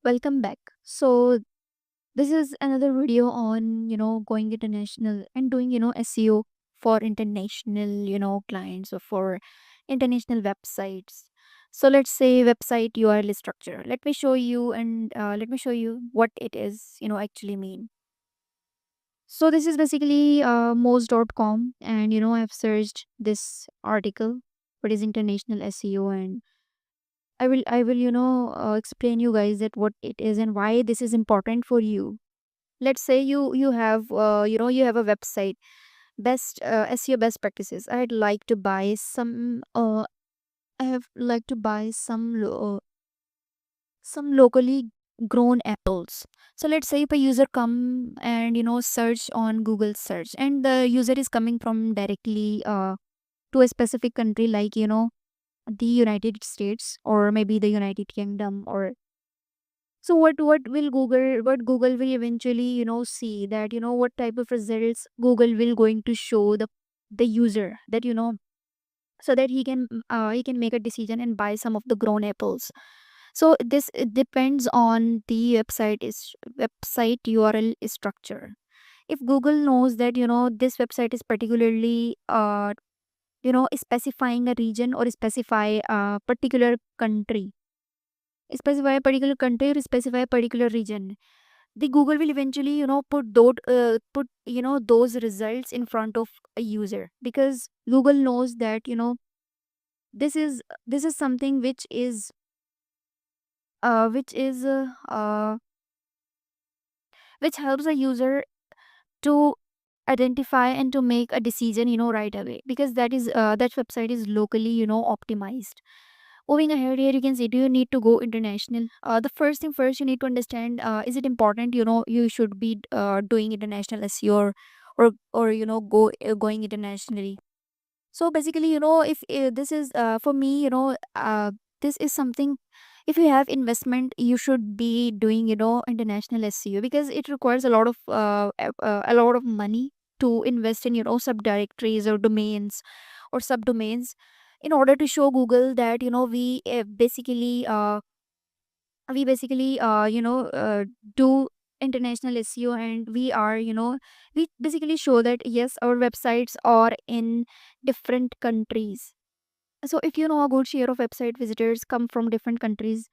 Welcome back. So this is another video on, going international and doing, SEO for international, clients or for international websites. So let's say website URL structure. Let me show you what it is, actually mean. So this is basically Moz.com, and I've searched this article, what is international SEO, and I will explain you guys that what it is and why this is important for you. Let's say you have you have a website, best SEO best practices. I have like to buy some locally grown apples. So let's say if a user come and search on Google search, and the user is coming from directly to a specific country, like the United States or maybe the United Kingdom. Or so what Google will eventually see that what type of results Google will going to show the user, that so that he can make a decision and buy some of the grown apples. So this it depends on the website URL structure. If Google knows that this website is particularly specifying a region or specify a particular country, specify a particular country or specify a particular region, the Google will eventually put those results in front of a user, because Google knows that this is something which is which helps a user to identify and to make a decision right away, because that website is locally optimized. Moving ahead, here you can see, do you need to go international? The first thing first, you need to understand, is it important you should be doing international SEO, or going internationally. So basically, if this is for me, this is something, if you have investment, you should be doing international SEO, because it requires a lot of money to invest in subdirectories or domains or subdomains, in order to show Google that we basically do international SEO, and we basically show that yes, our websites are in different countries. So if a good share of website visitors come from different countries,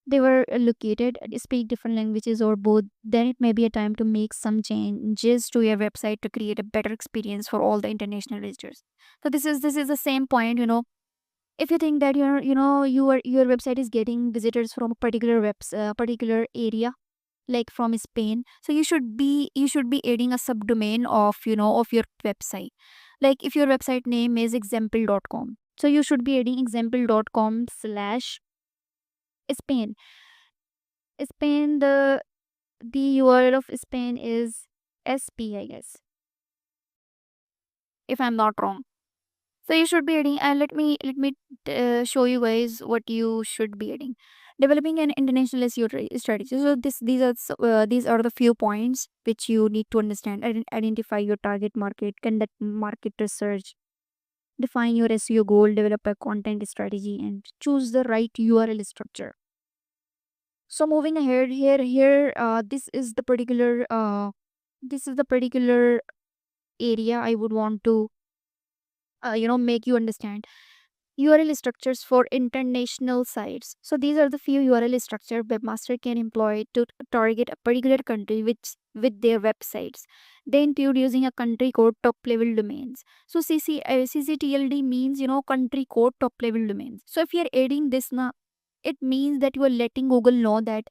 they were located speak different languages or both, then it may be a time to make some changes to your website to create a better experience for all the international visitors. So this is the same point. If you think that your website is getting visitors from a particular area, like from Spain, so you should be adding a subdomain of your website. Like if your website name is example.com, so you should be adding example.com slash Spain. Spain, the URL of Spain is SP, I guess, if I'm not wrong. So you should be adding, and let me show you guys what you should be adding. Developing an international SEO strategy. So these are the few points which you need to understand. Identify your target market, conduct market research, define your SEO goal, develop a content strategy, and choose the right URL structure. So moving ahead, here this is the particular area I would want to make you understand. URL structures for international sites. So these are the few URL structure webmaster can employ to target a particular country with their websites. They include using a country code top level domains. So CCTLD means country code top level domains. So if you're adding this now, it means that you are letting Google know that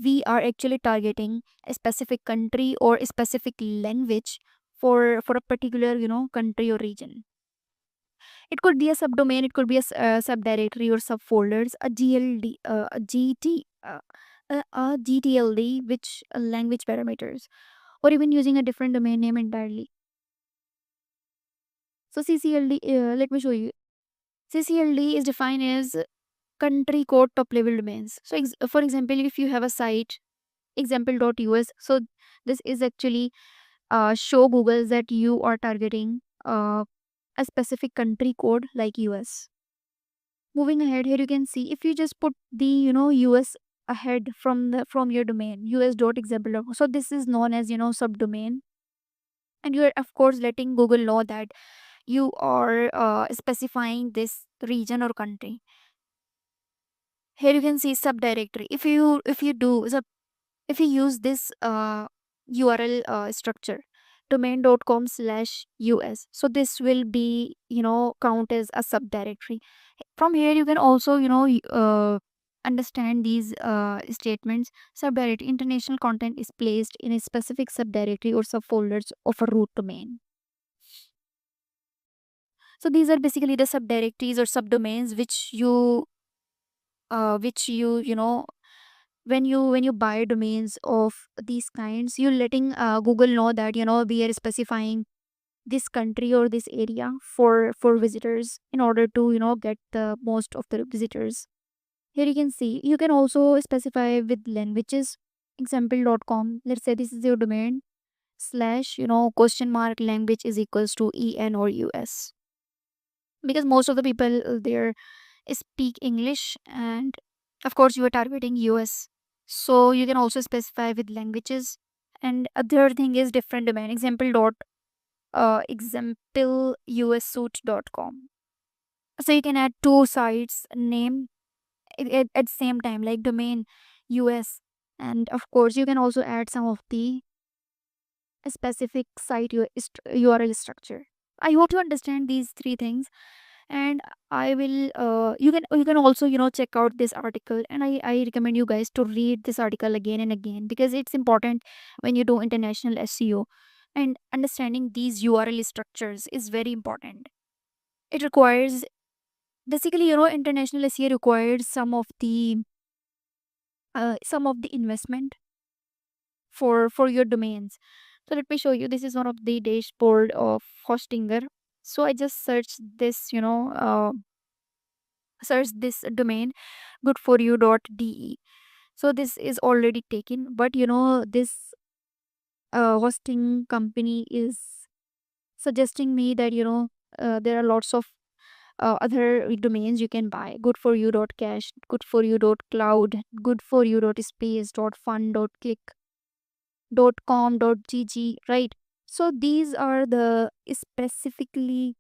we are actually targeting a specific country or a specific language for a particular country or region. It could be a subdomain, it could be a subdirectory or subfolders, a GLD, a GT, a GTLD, which language parameters, or even using a different domain name entirely. So CCLD, let me show you. CCLD is defined as country code top level domains. So for example, if you have a site example.us, so this is actually show Google that you are targeting a specific country code like US. Moving ahead, here you can see, if you just put the US ahead from your domain us.example.com. So this is known as subdomain, and you are of course letting Google know that you are specifying this region or country. Here you can see subdirectory. If you use this URL structure, domain.com/us, so this will be count as a subdirectory. From here you can also understand these statements. Subdirectory: international content is placed in a specific subdirectory or subfolders of a root domain. So these are basically the subdirectories or subdomains which you when you buy domains of these kinds, you're letting Google know that we are specifying this country or this area for visitors in order to get the most of the visitors. Here you can see you can also specify with languages. Example.com, let's say this is your domain slash question mark language is equals to en or us, because most of the people there speak English, and of course you are targeting US. So you can also specify with languages. And other thing is different domain. Example So you can add two sites name at same time, like domain US. And of course you can also add some of the specific site URL structure. I hope you understand these three things. And I will you can also check out this article, and I recommend you guys to read this article again and again, because it's important when you do international SEO. And understanding these URL structures is very important. It requires basically international SEO requires some of the investment for your domains. So let me show you. This is one of the dashboard of Hostinger. So I just search this domain goodforyou.de. So this is already taken, but this hosting company is suggesting me that there are lots of other domains you can buy: goodforyou.cash, goodforyou.cloud, goodforyou.space.fun.click, .com.gg, right? So these are the specifically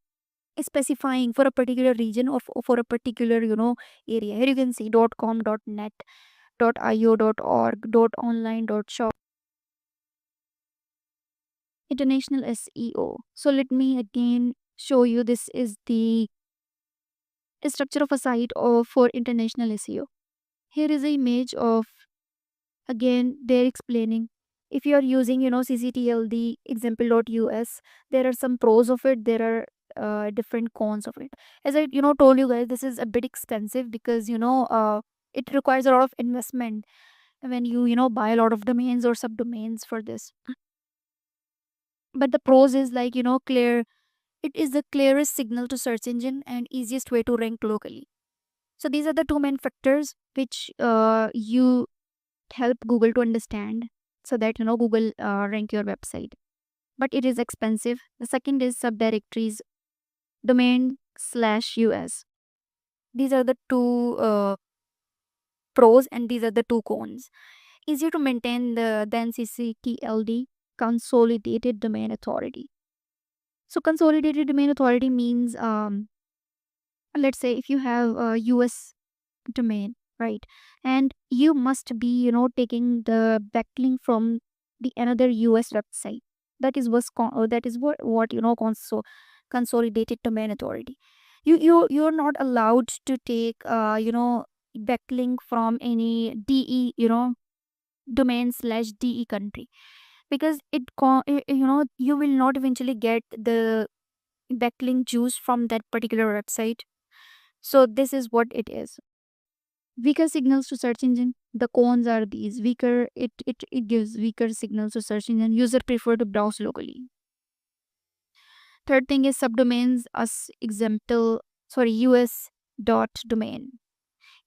specifying for a particular region or for a particular area. Here you can see .com, .net, .io, .org, .online, .shop. International SEO. So let me again show you. This is the structure of a site for international SEO. Here is an image of, again they're explaining, if you are using cctld example.us, there are some pros of it, there are different cons of it. As I told you guys, this is a bit expensive because it requires a lot of investment when you buy a lot of domains or subdomains for this. But the pros is like clear. It is the clearest signal to search engine and easiest way to rank locally. So these are the two main factors which you help Google to understand, so that Google rank your website. But it is expensive. The second is subdirectories, domain/us. These are the two pros, and these are the two cons. Easier to maintain than cctld, consolidated domain authority. So consolidated domain authority means, let's say if you have a US domain, right, and you must be taking the backlink from the another US website. That is what consolidated domain authority. You're not allowed to take backlink from any DE domain/DE country, because you will not eventually get the backlink juice from that particular website. So this is what it is. Weaker signals to search engine. The cons are these: weaker, it gives weaker signals to search engine. User prefer to browse locally. Third thing is subdomains as example, sorry, us dot domain.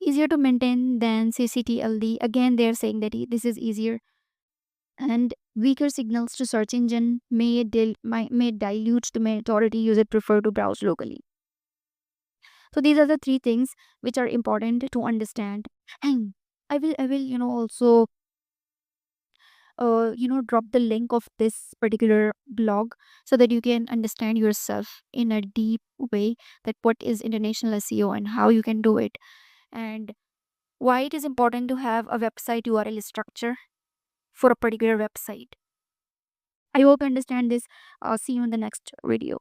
Easier to maintain than cctld. Again, they are saying that this is easier. And weaker signals to search engine may dilute domain authority. User prefer to browse locally. So these are the three things which are important to understand. I will also drop the link of this particular blog so that you can understand yourself in a deep way, that what is international SEO and how you can do it, and why it is important to have a website URL structure for a particular website. I hope you understand this. See you in the next video.